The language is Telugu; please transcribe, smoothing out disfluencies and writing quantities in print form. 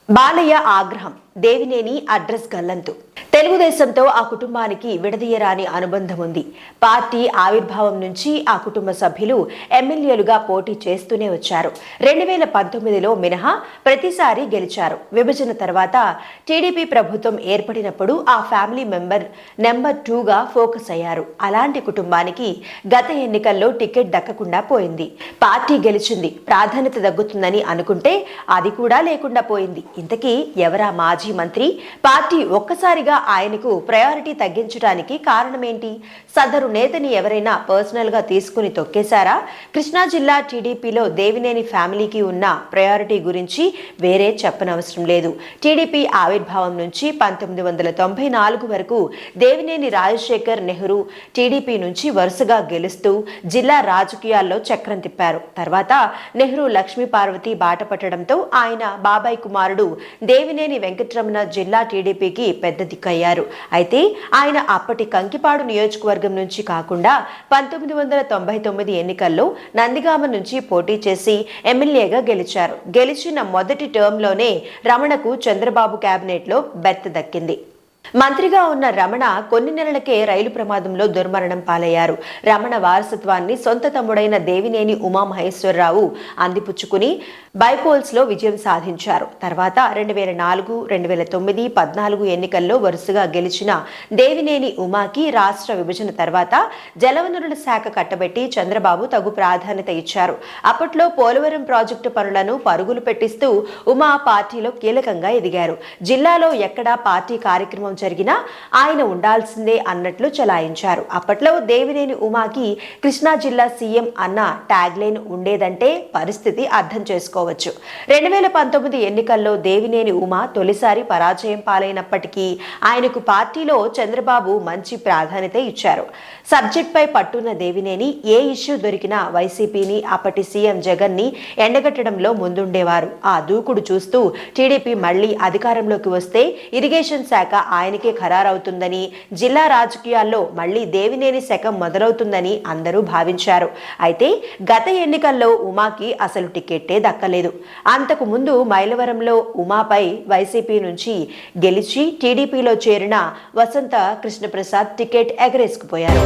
బాలయ్య ఆగ్రహం, దేవినేని అడ్రస్ గల్లంతు. తెలుగుదేశంతో ఆ కుటుంబానికి విడదీయరాని అనుబంధం ఉంది. పార్టీ ఆవిర్భావం నుంచి ఆ కుటుంబ సభ్యులు ఎమ్మెల్యేలుగా పోటీ చేస్తూనే వచ్చారు. 2019లో మినహా ప్రతిసారి గెలిచారు. విభజన తర్వాత టీడీపీ ప్రభుత్వం ఏర్పడినప్పుడు ఆ ఫ్యామిలీ నెంబర్ 2గా ఫోకస్ అయ్యారు. అలాంటి కుటుంబానికి గత ఎన్నికల్లో టికెట్ దక్కకుండా పోయింది. పార్టీ గెలిచింది, ప్రాధాన్యత దగ్గుతుందని అనుకుంటే అది కూడా లేకుండా పోయింది. ఇంతకీ ఎవరా మాజీ మంత్రి? పార్టీ ఒక్కసారిగా ఆయనకు ప్రయారిటీ తగ్గించడానికి కారణమేంటి? సదరు నేతని ఎవరైనా పర్సనల్ గా తీసుకుని తొక్కేశారా? కృష్ణా జిల్లా టీడీపీలో దేవినేని ఫ్యామిలీకి ఉన్న ప్రయారిటీ గురించి వేరే చెప్పనవసరం లేదు. టీడీపీ ఆవిర్భావం నుంచి 1994 వరకు దేవినేని రాజశేఖర్ నెహ్రూ టీడీపీ నుంచి వరుసగా గెలుస్తూ జిల్లా రాజకీయాల్లో చక్రం తిప్పారు. తర్వాత నెహ్రూ లక్ష్మీ పార్వతి బాట పట్టడంతో ఆయన బాబాయ్ కుమారుడు దేవినేని వెంకటరమణ జిల్లా టీడీపీకి పెద్ద దిక్కయ్యారు. అయితే ఆయన అప్పటి కంకిపాడు నియోజకవర్గం నుంచి కాకుండా 1999 ఎన్నికల్లో నందిగామ నుంచి పోటీ చేసి ఎమ్మెల్యేగా గెలిచారు. గెలిచిన మొదటి టర్మ్లోనే రమణకు చంద్రబాబు కేబినెట్లో బెర్త్ దక్కింది. మంత్రిగా ఉన్న రమణ కొన్ని నెలలకే రైలు ప్రమాదంలో దుర్మరణం పాలయ్యారు. రమణ వారసత్వాన్ని సొంత తమ్ముడైన దేవినేని ఉమామహేశ్వరరావు అందిపుచ్చుకుని బైపోల్స్ లో విజయం సాధించారు. తర్వాత 2004, 2009, 14 ఎన్నికల్లో వరుసగా గెలిచిన దేవినేని ఉమాకి రాష్ట్ర విభజన తర్వాత జలవనరుల శాఖ కట్టబెట్టి చంద్రబాబు తగు ప్రాధాన్యత ఇచ్చారు. అప్పట్లో పోలవరం ప్రాజెక్టు పనులను పరుగులు పెట్టిస్తూ ఉమా పార్టీలో కీలకంగా ఎదిగారు. జిల్లాలో ఎక్కడా పార్టీ కార్యక్రమం జరిగినా ఆయన ఉండాల్సిందే అన్నట్లు చలాయించారు. అప్పట్లో దేవినేని ఉమాకి కృష్ణా జిల్లా సీఎం అన్న ట్యాగ్ లైన్ ఉండేదంటే పరిస్థితి అర్థం చేసుకోవచ్చు. 2019 ఎన్నికల్లో దేవినేని ఉమా తొలిసారి పరాజయం పాలైనప్పటికీ ఆయనకు పార్టీలో చంద్రబాబు మంచి ప్రాధాన్యత ఇచ్చారు. సబ్జెక్ట్ పై పట్టున్న దేవినేని ఏ ఇష్యూ దొరికినా వైసీపీని, అప్పటి సీఎం జగన్ ని ఎండగట్టడంలో ముందుండేవారు. ఆ దూకుడు చూస్తూ టీడీపీ మళ్లీ అధికారంలోకి వస్తే ఇరిగేషన్ శాఖ ఆయనకే ఖరారవుతుందని, జిల్లా రాజకీయాల్లో మళ్లీ దేవినేని శకం మొదలవుతుందని అందరూ భావించారు. అయితే గత ఎన్నికల్లో ఉమాకి అసలు టికెట్టే దక్కలేదు. అంతకు ముందు మైలవరంలో ఉమాపై వైసీపీ నుంచి గెలిచి టీడీపీలో చేరిన వసంత కృష్ణప్రసాద్ టికెట్ ఎగరేసుకుపోయారు.